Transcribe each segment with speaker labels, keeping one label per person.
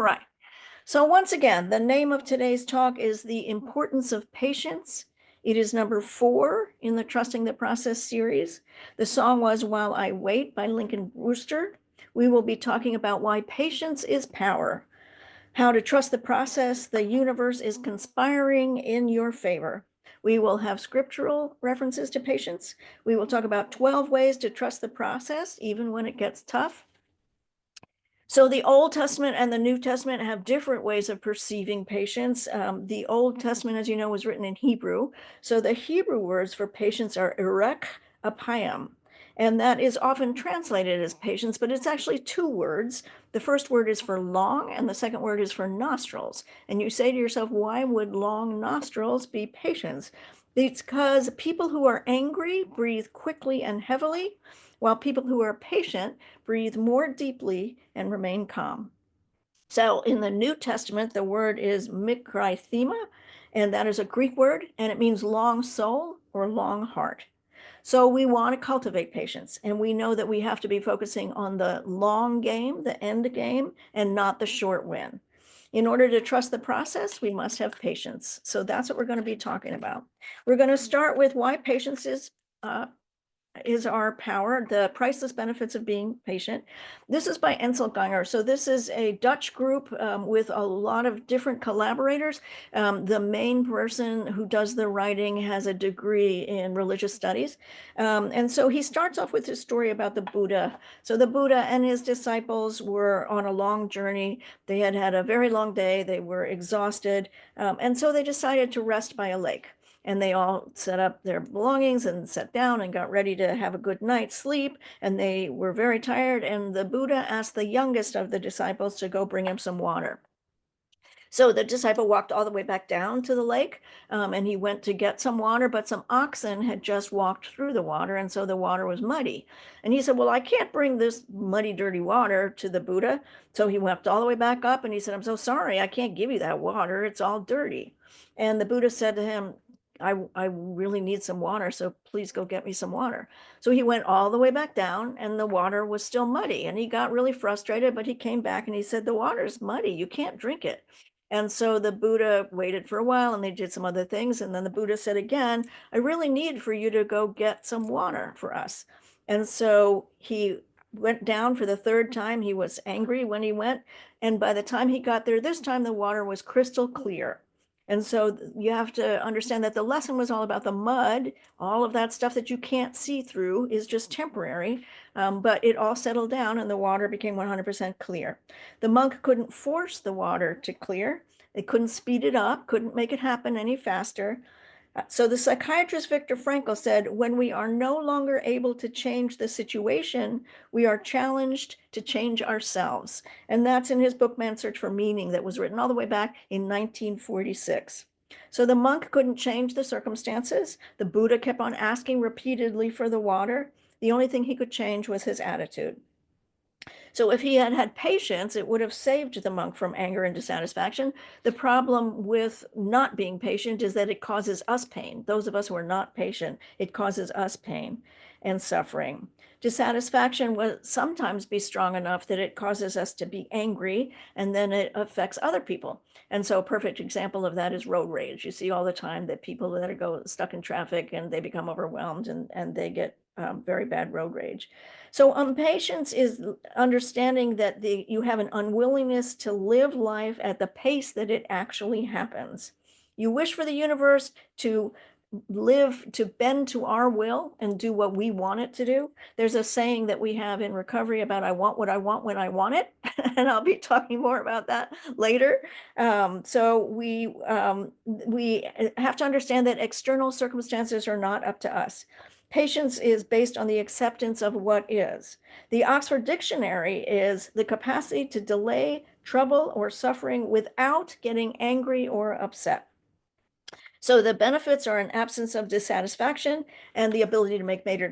Speaker 1: right. So once again, the name of today's talk is The Importance of Patience. It is number 4 in the Trusting the Process series. The song was While I Wait by Lincoln Brewster. We will be talking about why patience is power, how to trust the process. The universe is conspiring in your favor. We will have scriptural references to patience. We will talk about 12 ways to trust the process, even when it gets tough. So the Old Testament and the New Testament have different ways of perceiving patience. The Old Testament, as you know, was written in Hebrew. So the Hebrew words for patience are erek apayim. And that is often translated as patience, but it's actually 2 words. The first word is for long, and the second word is for nostrils. And you say to yourself, why would long nostrils be patience? It's because people who are angry breathe quickly and heavily, while people who are patient breathe more deeply and remain calm. So in the New Testament, the word is mikraithema, and that is a Greek word, and it means long soul or long heart. So we want to cultivate patience, and we know that we have to be focusing on the long game, the end game, and not the short win. In order to trust the process, we must have patience. So that's what we're going to be talking about. We're going to start with why patience is our power, the priceless benefits of being patient. This is by Dyer. So this is a Dutch group with a lot of different collaborators. The main person who does the writing has a degree in religious studies. And so he starts off with his story about the Buddha. So the Buddha and his disciples were on a long journey. They had had a very long day. They were exhausted. And so they decided to rest by a lake. And they all set up their belongings and sat down and got ready to have a good night's sleep. And they were very tired. And the Buddha asked the youngest of the disciples to go bring him some water. So the disciple walked all the way back down to the lake, and he went to get some water, but some oxen had just walked through the water, and so the water was muddy. And he said, well, I can't bring this muddy, dirty water to the Buddha. So he went all the way back up, and he said, I'm so sorry, I can't give you that water. It's all dirty. And the Buddha said to him, I really need some water, so please go get me some water. So he went all the way back down, and the water was still muddy. And he got really frustrated, but he came back and he said, the water's muddy. You can't drink it. And so the Buddha waited for a while and they did some other things. And then the Buddha said again, I really need for you to go get some water for us. And so he went down for the 3rd time. He was angry when he went. And by the time he got there, this time the water was crystal clear. And so you have to understand that the lesson was all about the mud. All of that stuff that you can't see through is just temporary, but it all settled down and the water became 100% clear. The monk couldn't force the water to clear. They couldn't speed it up, couldn't make it happen any faster. So the psychiatrist Viktor Frankl said, when we are no longer able to change the situation, we are challenged to change ourselves. And that's in his book, Man's Search for Meaning, that was written all the way back in 1946. So the monk couldn't change the circumstances. The Buddha kept on asking repeatedly for the water. The only thing he could change was his attitude. So if he had had patience, it would have saved the monk from anger and dissatisfaction. The problem with not being patient is that it causes us pain. Those of us who are not patient, it causes us pain and suffering. Dissatisfaction will sometimes be strong enough that it causes us to be angry, and then it affects other people. And so a perfect example of that is road rage. You see all the time that people that go stuck in traffic and they become overwhelmed and they get very bad road rage. So impatience is understanding that you have an unwillingness to live life at the pace that it actually happens. You wish for the universe to bend to our will and do what we want it to do. There's a saying that we have in recovery about I want what I want when I want it. And I'll be talking more about that later. So we have to understand that external circumstances are not up to us. Patience is based on the acceptance of what is. The Oxford Dictionary is the capacity to delay trouble or suffering without getting angry or upset. So the benefits are an absence of dissatisfaction and the ability to make better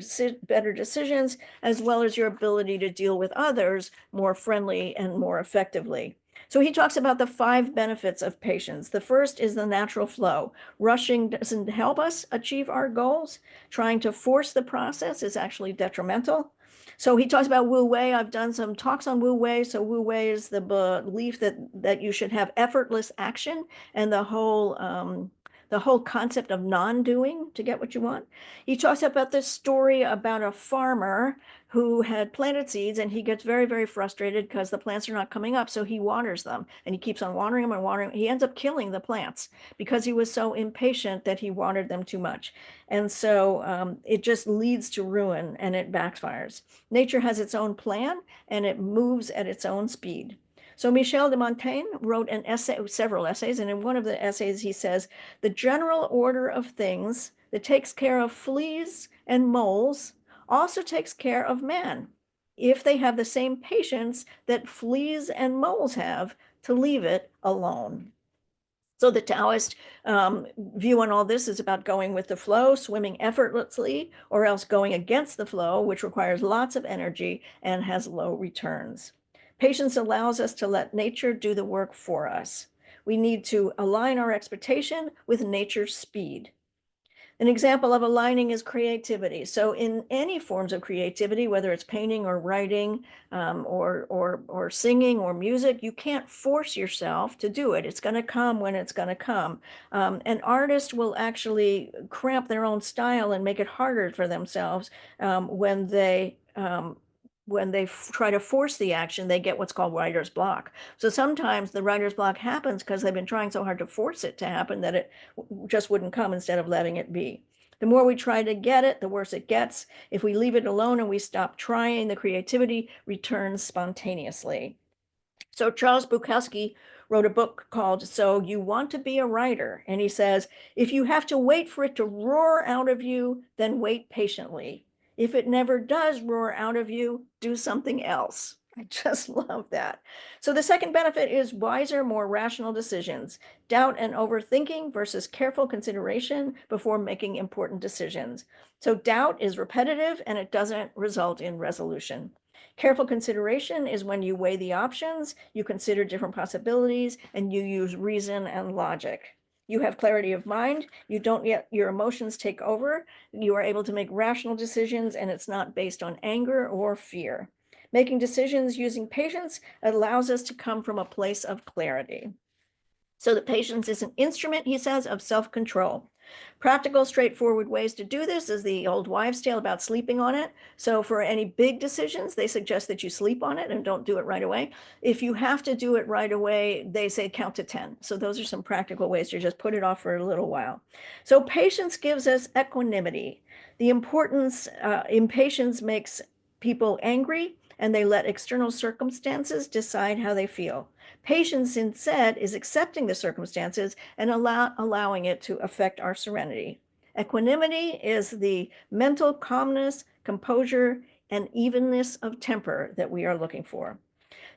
Speaker 1: decisions, as well as your ability to deal with others more friendly and more effectively. So he talks about the 5 benefits of patience. The first is the natural flow. Rushing doesn't help us achieve our goals. Trying to force the process is actually detrimental. So he talks about Wu Wei. I've done some talks on Wu Wei. So Wu Wei is the belief that you should have effortless action, and the whole concept of non-doing to get what you want. He talks about this story about a farmer who had planted seeds, and he gets very, very frustrated because the plants are not coming up. So he waters them, and he keeps on watering them and watering. He ends up killing the plants because he was so impatient that he watered them too much. And so it just leads to ruin, and it backfires. Nature has its own plan, and it moves at its own speed. So Michel de Montaigne wrote an essay, several essays, and in one of the essays he says, the general order of things that takes care of fleas and moles also takes care of man, if they have the same patience that fleas and moles have to leave it alone. So the Taoist view on all this is about going with the flow, swimming effortlessly, or else going against the flow, which requires lots of energy and has low returns. Patience allows us to let nature do the work for us. We need to align our expectation with nature's speed. An example of aligning is creativity. So in any forms of creativity, whether it's painting or writing, or singing or music, you can't force yourself to do it. It's going to come when it's going to come. An artist will actually cramp their own style and make it harder for themselves when they try to force the action. They get what's called writer's block. So sometimes the writer's block happens because they've been trying so hard to force it to happen that it just wouldn't come instead of letting it be. The more we try to get it, the worse it gets. If we leave it alone and we stop trying, the creativity returns spontaneously. So Charles Bukowski wrote a book called So You Want to Be a Writer. And he says, if you have to wait for it to roar out of you, then wait patiently. If it never does roar out of you, do something else. I just love that. So the second benefit is wiser, more rational decisions. Doubt and overthinking versus careful consideration before making important decisions. So doubt is repetitive and it doesn't result in resolution. Careful consideration is when you weigh the options, you consider different possibilities, and you use reason and logic. You have clarity of mind. You don't yet, your emotions take over. You are able to make rational decisions, and it's not based on anger or fear. Making decisions using patience allows us to come from a place of clarity. So the patience is an instrument, he says, of self-control. Practical, straightforward ways to do this is the old wives' tale about sleeping on it. So for any big decisions, they suggest that you sleep on it and don't do it right away. If you have to do it right away, they say count to 10. So those are some practical ways to just put it off for a little while. So patience gives us equanimity. The impatience makes people angry, and they let external circumstances decide how they feel. Patience instead is accepting the circumstances and allowing it to affect our serenity. Equanimity is the mental calmness, composure, and evenness of temper that we are looking for.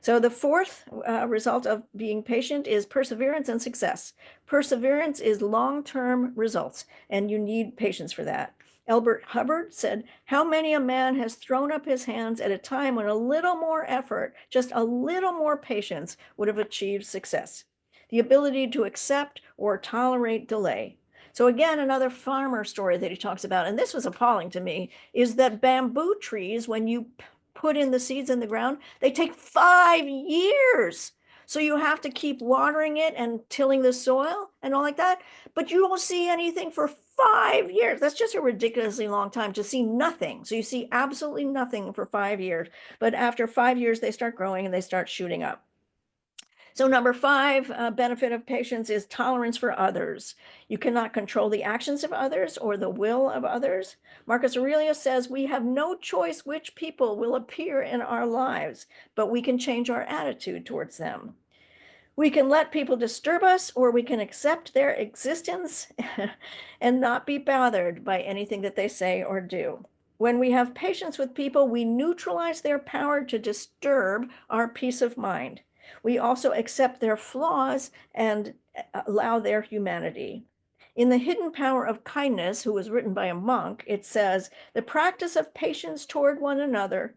Speaker 1: So the fourth result of being patient is perseverance and success. Perseverance is long-term results, and you need patience for that. Elbert Hubbard said, how many a man has thrown up his hands at a time when a little more effort, just a little more patience would have achieved success. The ability to accept or tolerate delay. So again, another farmer story that he talks about, and this was appalling to me, is that bamboo trees, when you put in the seeds in the ground, they take 5 years. So you have to keep watering it and tilling the soil and all like that. But you won't see anything for 5 years. That's just a ridiculously long time to see nothing. So you see absolutely nothing for 5 years. But after 5 years, they start growing and they start shooting up. So number five benefit of patience is tolerance for others. You cannot control the actions of others or the will of others. Marcus Aurelius says we have no choice which people will appear in our lives, but we can change our attitude towards them. We can let people disturb us, or we can accept their existence and not be bothered by anything that they say or do. When we have patience with people, we neutralize their power to disturb our peace of mind. We also accept their flaws and allow their humanity. In The Hidden Power of Kindness, who was written by a monk, it says, the practice of patience toward one another,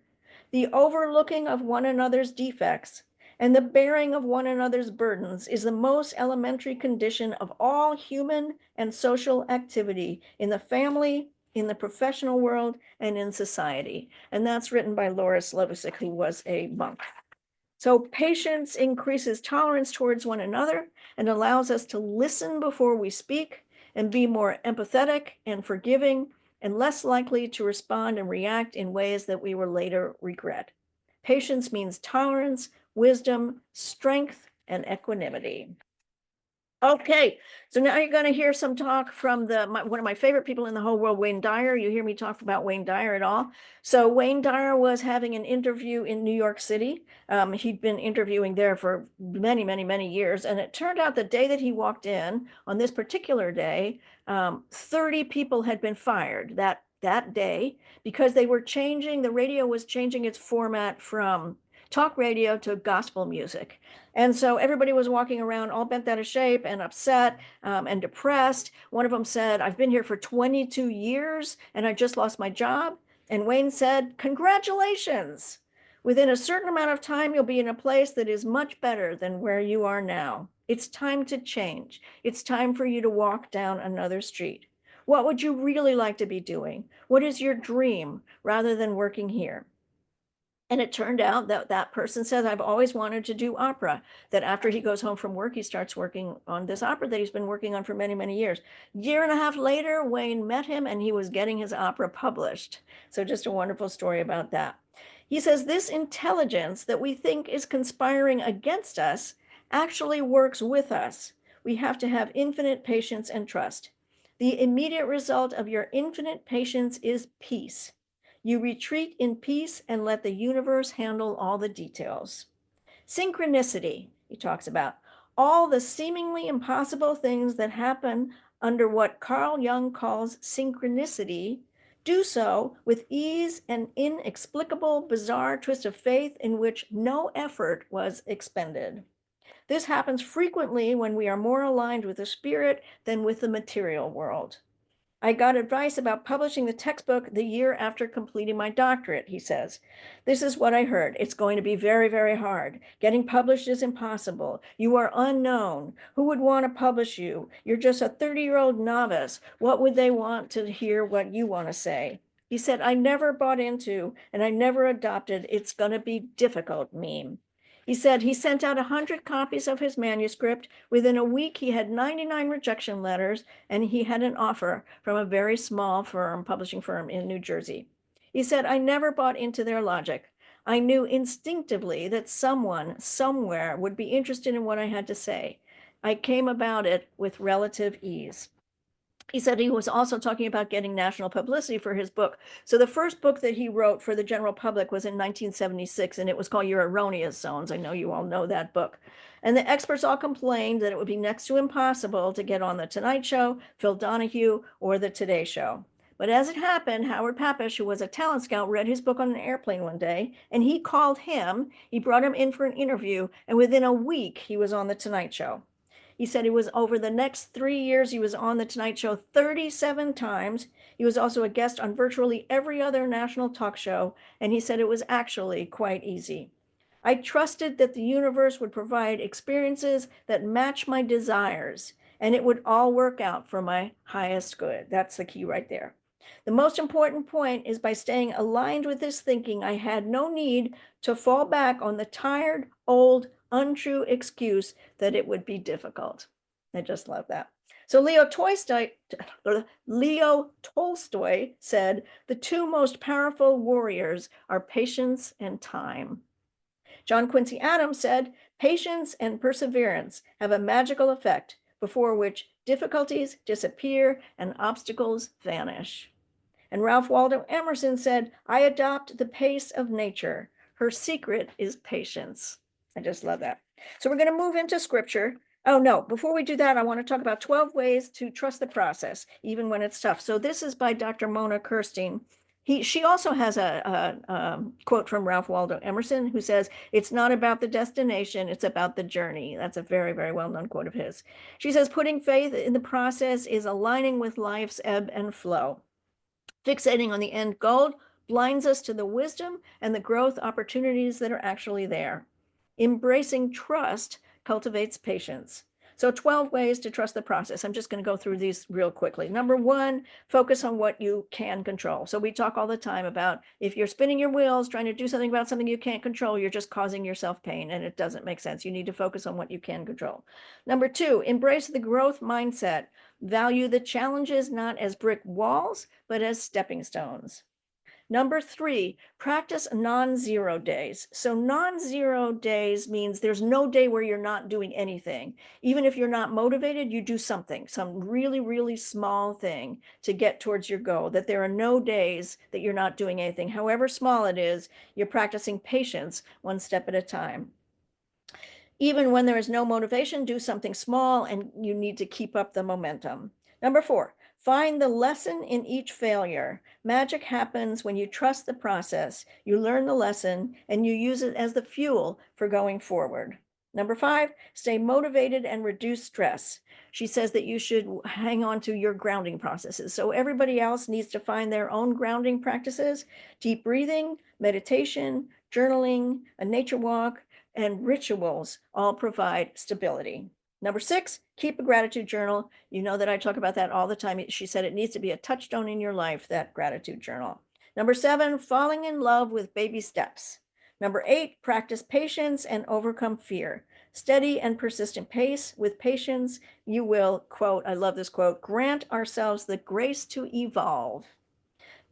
Speaker 1: the overlooking of one another's defects, and the bearing of one another's burdens is the most elementary condition of all human and social activity in the family, in the professional world and in society. And that's written by Laura Slovicic, who was a monk. So patience increases tolerance towards one another and allows us to listen before we speak and be more empathetic and forgiving and less likely to respond and react in ways that we will later regret. Patience means tolerance, wisdom, strength, and equanimity. Okay, so now you're going to hear some talk from one of my favorite people in the whole world, Wayne Dyer. You hear me talk about Wayne Dyer at all? So Wayne Dyer was having an interview in New York City. He'd been interviewing there for many, many, many years. And it turned out the day that he walked in, on this particular day, 30 people had been fired that day because they were changing, the radio was changing its format from talk radio to gospel music. And so everybody was walking around all bent out of shape and upset and depressed. One of them said, I've been here for 22 years and I just lost my job. And Wayne said, congratulations. Within a certain amount of time, you'll be in a place that is much better than where you are now. It's time to change. It's time for you to walk down another street. What would you really like to be doing? What is your dream rather than working here? And it turned out that that person says, I've always wanted to do opera, that after he goes home from work, he starts working on this opera that he's been working on for many, many years. Year and a half later, Wayne met him and he was getting his opera published. So just a wonderful story about that. He says, this intelligence that we think is conspiring against us actually works with us. We have to have infinite patience and trust. The immediate result of your infinite patience is peace. You retreat in peace and let the universe handle all the details. Synchronicity, he talks about. All the seemingly impossible things that happen under what Carl Jung calls synchronicity do so with ease and inexplicable, bizarre twist of faith in which no effort was expended. This happens frequently when we are more aligned with the spirit than with the material world. I got advice about publishing the textbook the year after completing my doctorate, he says. This is what I heard. It's going to be very, very hard. Getting published is impossible. You are unknown. Who would want to publish you? You're just a 30-year-old novice. What would they want to hear what you want to say? He said, I never bought into and I never adopted it's going to be difficult meme. He said he sent out 100 copies of his manuscript. Within a week, he had 99 rejection letters, and he had an offer from a very small firm, publishing firm in New Jersey. He said, I never bought into their logic. I knew instinctively that someone, somewhere, would be interested in what I had to say. I came about it with relative ease. He said he was also talking about getting national publicity for his book. So the first book that he wrote for the general public was in 1976, and it was called Your Erroneous Zones. I know you all know that book. And the experts all complained that it would be next to impossible to get on The Tonight Show, Phil Donahue, or The Today Show. But as it happened, Howard Papish, who was a talent scout, read his book on an airplane one day, and he called him. He brought him in for an interview, and within a week, he was on The Tonight Show. He said he was over the next 3 years, he was on The Tonight Show 37 times. He was also a guest on virtually every other national talk show, and he said it was actually quite easy. I trusted that the universe would provide experiences that match my desires, and it would all work out for my highest good. That's the key right there. The most important point is by staying aligned with this thinking, I had no need to fall back on the tired, old, untrue excuse that it would be difficult. I just love that. So Leo Tolstoy said, the two most powerful warriors are patience and time. John Quincy Adams said, patience and perseverance have a magical effect before which difficulties disappear and obstacles vanish. And Ralph Waldo Emerson said, I adopt the pace of nature. Her secret is patience. I just love that. So we're going to move into scripture. Oh, no, before we do that, I want to talk about 12 ways to trust the process, even when it's tough. So this is by Dr. Mona Kirstein. She also has a quote from Ralph Waldo Emerson, who says, it's not about the destination, it's about the journey. That's a very, very well-known quote of his. She says, putting faith in the process is aligning with life's ebb and flow. Fixating on the end goal blinds us to the wisdom and the growth opportunities that are actually there. Embracing trust cultivates patience. So 12 ways to trust the process. I'm just going to go through these real quickly. Number one, focus on what you can control. So we talk all the time about if you're spinning your wheels, trying to do something about something you can't control, you're just causing yourself pain and it doesn't make sense. You need to focus on what you can control. Number two, embrace the growth mindset. Value the challenges not as brick walls, but as stepping stones. Number three, practice non-zero days. So non-zero days means there's no day where you're not doing anything. Even if you're not motivated, you do something, some really, really small thing to get towards your goal, that there are no days that you're not doing anything. However small it is, you're practicing patience one step at a time. Even when there is no motivation, do something small and you need to keep up the momentum. Number four, find the lesson in each failure. Magic happens when you trust the process, you learn the lesson, and you use it as the fuel for going forward. Number five, stay motivated and reduce stress. She says that you should hang on to your grounding processes. So everybody else needs to find their own grounding practices: deep breathing, meditation, journaling, a nature walk, and rituals all provide stability. Number six, keep a gratitude journal. You know that I talk about that all the time. She said it needs to be a touchstone in your life, that gratitude journal. Number seven, falling in love with baby steps. Number eight, practice patience and overcome fear. Steady and persistent pace. With patience, you will, quote, I love this quote, grant ourselves the grace to evolve.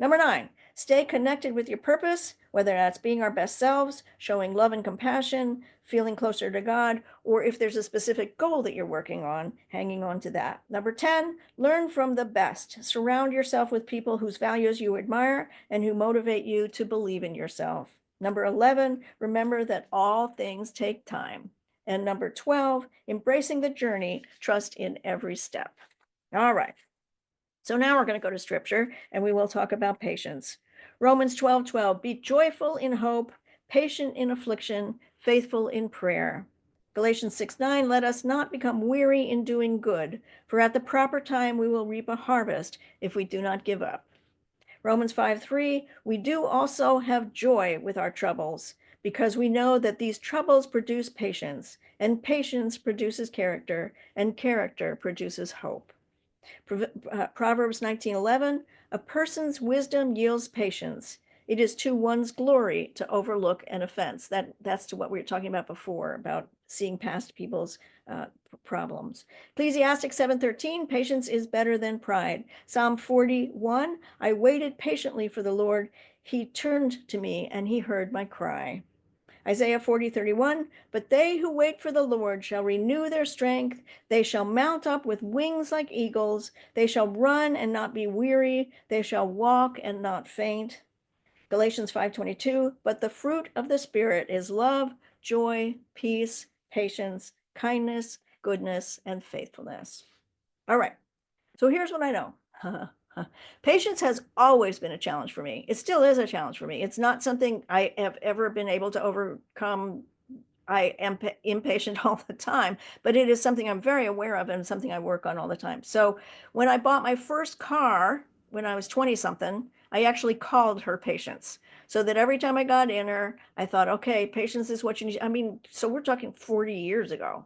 Speaker 1: Number nine, stay connected with your purpose, whether that's being our best selves, showing love and compassion, feeling closer to God, or if there's a specific goal that you're working on, hanging on to that. Number 10, learn from the best. Surround yourself with people whose values you admire and who motivate you to believe in yourself. Number 11, remember that all things take time. And number 12, embracing the journey, trust in every step. All right. So now we're going to go to scripture and we will talk about patience. Romans 12:12, be joyful in hope, patient in affliction, faithful in prayer. Galatians 6:9, let us not become weary in doing good, for at the proper time we will reap a harvest if we do not give up. Romans 5:3, we do also have joy with our troubles, because we know that these troubles produce patience, and patience produces character, and character produces hope. Proverbs 19:11, a person's wisdom yields patience. It is to one's glory to overlook an offense. That's to what we were talking about before, about seeing past people's problems. Ecclesiastes 7:13, patience is better than pride. Psalm 41, I waited patiently for the Lord. He turned to me and he heard my cry. Isaiah 40:31, but they who wait for the Lord shall renew their strength. They shall mount up with wings like eagles. They shall run and not be weary. They shall walk and not faint. Galatians 5:22, but the fruit of the Spirit is love, joy, peace, patience, kindness, goodness, and faithfulness. All right, so here's what I know. Patience has always been a challenge for me. It still is a challenge for me. It's not something I have ever been able to overcome. I am impatient all the time, but it is something I'm very aware of and something I work on all the time. So when I bought my first car when I was 20 something, I actually called her Patience, so that every time I got in her, I thought, okay, patience is what you need. I mean, so we're talking 40 years ago.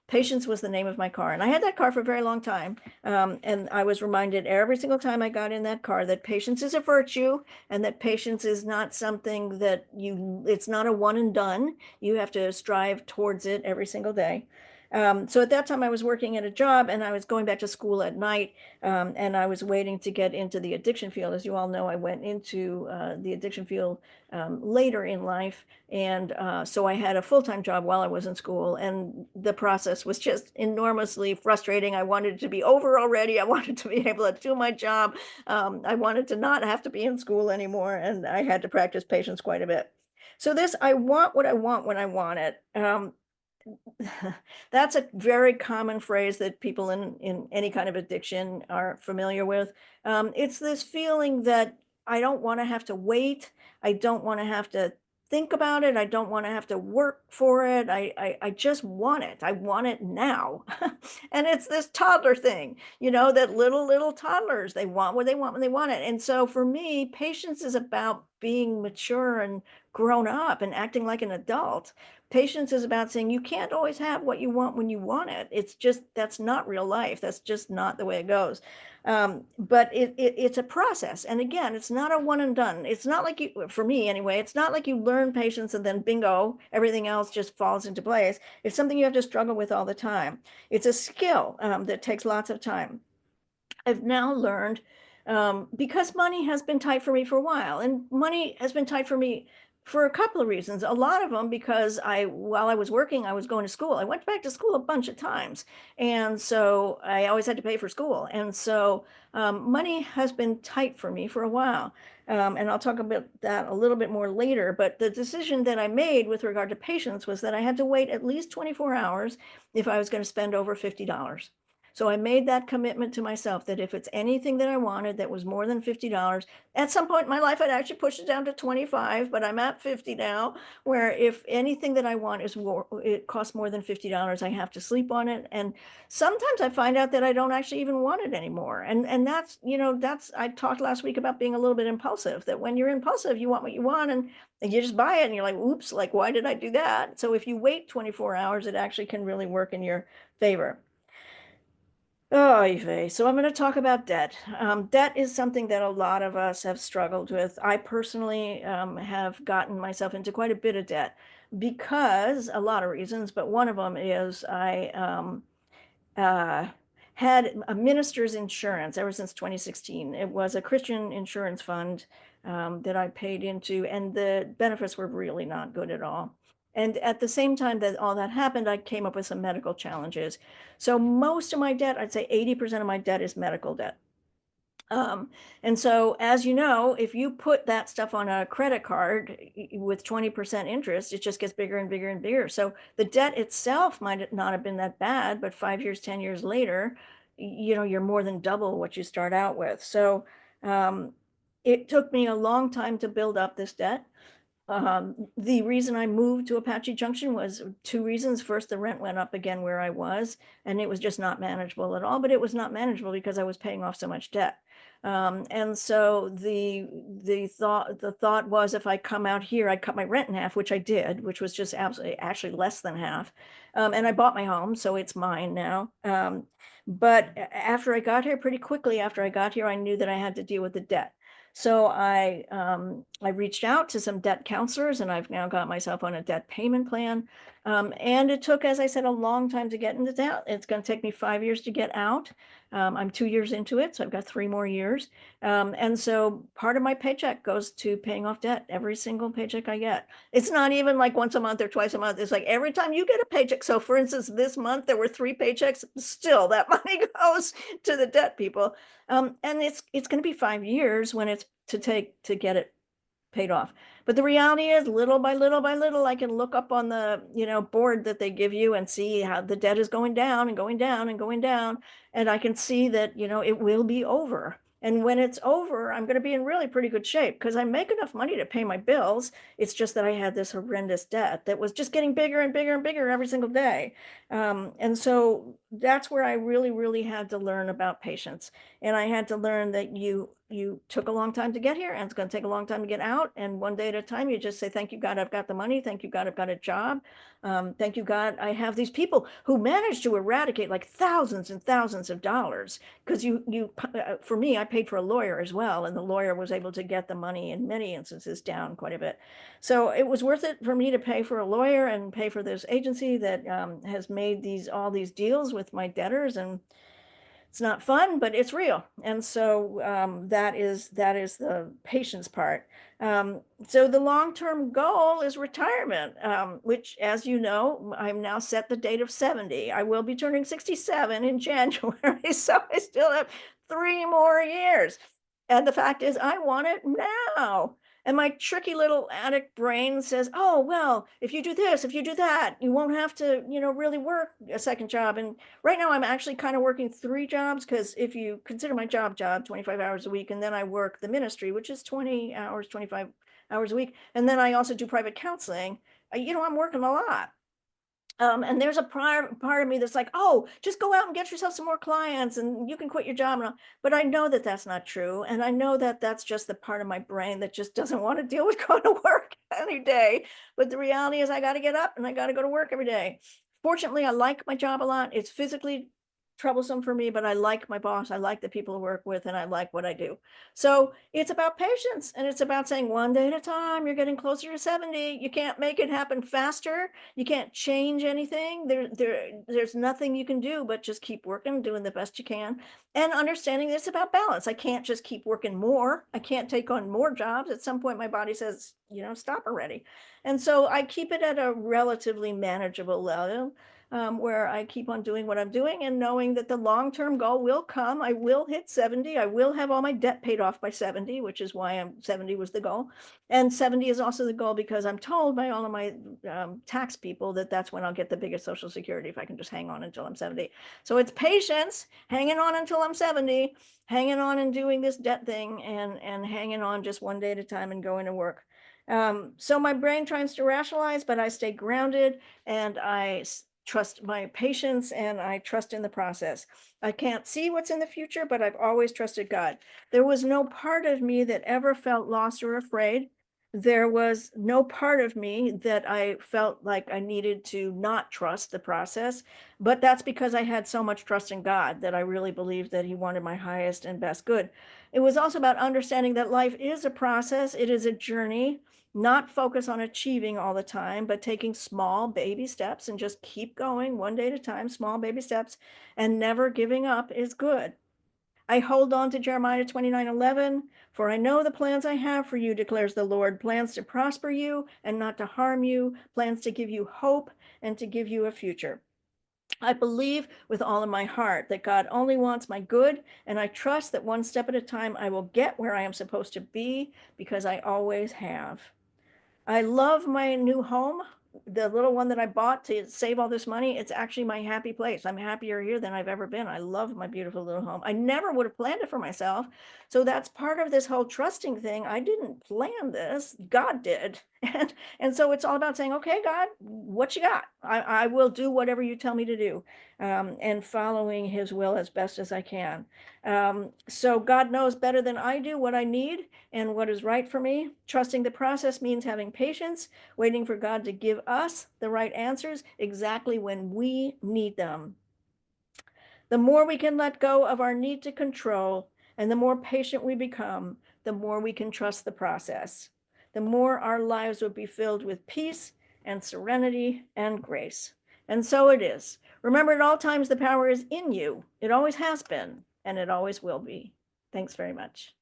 Speaker 1: Patience was the name of my car. And I had that car for a very long time. And I was reminded every single time I got in that car that patience is a virtue and that patience is not something that it's not a one and done. You have to strive towards it every single day. So at that time, I was working at a job and I was going back to school at night, and I was waiting to get into the addiction field. As you all know, I went into the addiction field later in life. And so I had a full-time job while I was in school, and the process was just enormously frustrating. I wanted it to be over already. I wanted to be able to do my job. I wanted to not have to be in school anymore, and I had to practice patience quite a bit. So this, I want what I want when I want it. That's a very common phrase that people in any kind of addiction are familiar with. It's this feeling that I don't want to have to wait. I don't want to have to think about it. I don't want to have to work for it. I just want it. I want it now. And it's this toddler thing, that little toddlers, they want what they want when they want it. And so for me, patience is about being mature and grown up and acting like an adult. Patience is about saying you can't always have what you want when you want it. It's just that's not real life. That's just not the way it goes. But it's a process. And again, it's not a one and done. It's not like you, for me anyway, it's not like you learn patience and then bingo, everything else just falls into place. It's something you have to struggle with all the time. It's a skill that takes lots of time. I've now learned because money has been tight for me for a while, and money has been tight for me for a couple of reasons. A lot of them because while I was working, I was going to school. I went back to school a bunch of times, and so I always had to pay for school. And so money has been tight for me for a while. And I'll talk about that a little bit more later. But the decision that I made with regard to patience was that I had to wait at least 24 hours if I was going to spend over $50. So I made that commitment to myself that if it's anything that I wanted that was more than $50, at some point in my life, I'd actually push it down to 25, but I'm at 50 now, where if anything that I want is more, it costs more than $50, I have to sleep on it. And sometimes I find out that I don't actually even want it anymore. And that's, I talked last week about being a little bit impulsive, that when you're impulsive, you want what you want and you just buy it and you're like, oops, like, why did I do that? So if you wait 24 hours, it actually can really work in your favor. Oh, Yves. So I'm going to talk about debt. Debt is something that a lot of us have struggled with. I personally have gotten myself into quite a bit of debt because a lot of reasons, but one of them is I uh, had a minister's insurance ever since 2016. It was a Christian insurance fund that I paid into, and the benefits were really not good at all. And at the same time that all that happened, I came up with some medical challenges. So most of my debt, I'd say 80% of my debt is medical debt. Um, and so, as you know, if you put that stuff on a credit card with 20% interest, it just gets bigger and bigger and bigger. So the debt itself might not have been that bad, but 5 years, 10 years later, you're more than double what you start out with. So um, it took me a long time to build up this debt. The reason I moved to Apache Junction was two reasons. First, the rent went up again where I was, and it was just not manageable at all. But it was not manageable because I was paying off so much debt. And so the thought was if I come out here, I'd cut my rent in half, which I did, which was just absolutely actually less than half. And I bought my home, so it's mine now. But after I got here, pretty quickly after I got here, I knew that I had to deal with the debt. So I reached out to some debt counselors, and I've now got myself on a debt payment plan. And it took, as I said, a long time to get into debt. It's going to take me 5 years to get out. I'm 2 years into it, so I've got 3 more years. And so part of my paycheck goes to paying off debt. Every single paycheck I get. It's not even like once a month or twice a month. It's like every time you get a paycheck. So for instance, this month there were 3 paychecks. Still, that money goes to the debt people. And it's going to be 5 years when it's to get it paid off. But the reality is, little by little by little, I can look up on the board that they give you and see how the debt is going down and going down and going down, and I can see that it will be over. And when it's over, I'm going to be in really pretty good shape because I make enough money to pay my bills. It's just that I had this horrendous debt that was just getting bigger and bigger and bigger every single day. And so that's where I really, really had to learn about patience. And I had to learn that you took a long time to get here and it's going to take a long time to get out. And one day at a time, you just say, thank you, God, I've got the money. Thank you, God, I've got a job. Thank you, God, I have these people who managed to eradicate like thousands and thousands of dollars. Because for me, I paid for a lawyer as well. And the lawyer was able to get the money in many instances down quite a bit. So it was worth it for me to pay for a lawyer and pay for this agency that has made all these deals with my debtors. And it's not fun, but it's real. And so that is the patience part. So the long-term goal is retirement, which, as you know, I'm now set the date of 70. I will be turning 67 in January, so I still have 3 more years. And the fact is, I want it now. And my tricky little addict brain says, oh, well, if you do this, if you do that, you won't have to, really work a second job. And right now I'm actually kind of working 3 jobs because if you consider my job 25 hours a week, and then I work the ministry, which is 20 hours, 25 hours a week. And then I also do private counseling. I'm working a lot. And there's a part of me that's like, oh, just go out and get yourself some more clients and you can quit your job. And all. But I know that that's not true. And I know that that's just the part of my brain that just doesn't want to deal with going to work any day. But the reality is I got to get up and I got to go to work every day. Fortunately, I like my job a lot. It's physically troublesome for me, but I like my boss. I like the people I work with and I like what I do. So it's about patience and it's about saying one day at a time, you're getting closer to 70. You can't make it happen faster. You can't change anything. There's nothing you can do but just keep working, doing the best you can, and understanding this about balance. I can't just keep working more. I can't take on more jobs. At some point, my body says, stop already. And so I keep it at a relatively manageable level. Where I keep on doing what I'm doing and knowing that the long-term goal will come. I will hit 70. I will have all my debt paid off by 70, which is why 70 was the goal. And 70 is also the goal because I'm told by all of my tax people that that's when I'll get the biggest Social Security if I can just hang on until I'm 70. So it's patience, hanging on until I'm 70, hanging on and doing this debt thing and hanging on just one day at a time and going to work. So my brain tries to rationalize, but I stay grounded and I trust my patience and I trust in the process. I can't see what's in the future, but I've always trusted God. There was no part of me that ever felt lost or afraid. There was no part of me that I felt like I needed to not trust the process, but that's because I had so much trust in God that I really believed that He wanted my highest and best good. It was also about understanding that life is a process, it is a journey, not focus on achieving all the time, but taking small baby steps and just keep going one day at a time, small baby steps, and never giving up is good. I hold on to Jeremiah 29:11, for I know the plans I have for you, declares the Lord, plans to prosper you and not to harm you, plans to give you hope and to give you a future. I believe with all of my heart that God only wants my good, and I trust that one step at a time I will get where I am supposed to be because I always have. I love my new home. The little one that I bought to save all this money, it's actually my happy place. I'm happier here than I've ever been. I love my beautiful little home. I never would have planned it for myself. So that's part of this whole trusting thing. I didn't plan this. God did. And so it's all about saying, okay, God, what you got? I will do whatever you tell me to do, and following his will as best as I can. So God knows better than I do what I need and what is right for me. Trusting the process means having patience, waiting for God to give us the right answers exactly when we need them. The more we can let go of our need to control and the more patient we become, the more we can trust the process. The more our lives will be filled with peace and serenity and grace. And so it is. Remember, at all times, the power is in you. It always has been, and it always will be. Thanks very much.